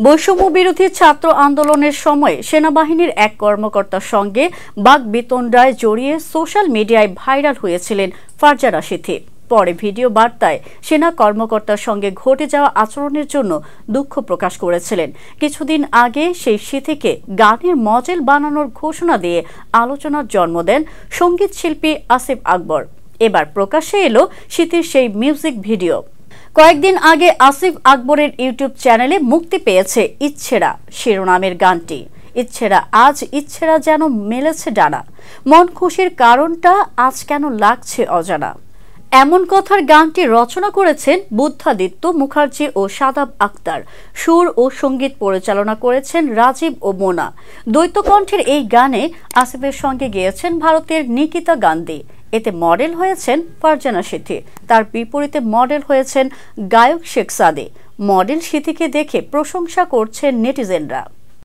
বৈষম্য বিরোধী ছাত্র আন্দোলনের সময় সেনাবাহিনীর এক কর্মকর্তার সঙ্গে বাকবিতণ্ডায় জড়িয়ে সোশ্যাল মিডিয়ায় ভাইরাল হয়েছিলেন ফারজানা সিথি। পরে ভিডিও বার্তায় সেনা কর্মকর্তার সঙ্গে ঘটে যাওয়া আচরণের জন্য দুঃখ প্রকাশ করেছিলেন। কিছুদিন আগে সেই সিথিকে গানের মডেল বানানোর ঘোষণা দিয়ে আলোচনার জন্ম দেন সঙ্গীত শিল্পী আসিফ আকবর। এবার প্রকাশ্যে এলো সিথির সেই মিউজিক ভিডিও। কয়েকদিন আগে আসিফ আকবরের ইউটিউব চ্যানেলে মুক্তি পেয়েছে ইচ্ছেরা শিরোনামের গানটি। ইচ্ছেরা আজ ইচ্ছেরা যেন মেলেছে ডানা, মন খুশির কারণটা আজ কেন লাগছে অজানা। এমন কথার গানটি রচনা করেছেন বুদ্ধাদিত্য মুখার্জি ও শাদাব আক্তার। সুর ও সঙ্গীত পরিচালনা করেছেন রাজীব ও মোনা। দ্বৈত কণ্ঠের এই গানে আসিফের সঙ্গে গেয়েছেন ভারতের নিকিতা গান্ধী। এতে মডেল হয়েছেন ফারজানা সিথি, তার বিপরীতে মডেল হয়েছেন গায়ক শেখ সাদী। মডেল সিথিকে দেখে প্রশংসা করছেন নেটিজেনরা।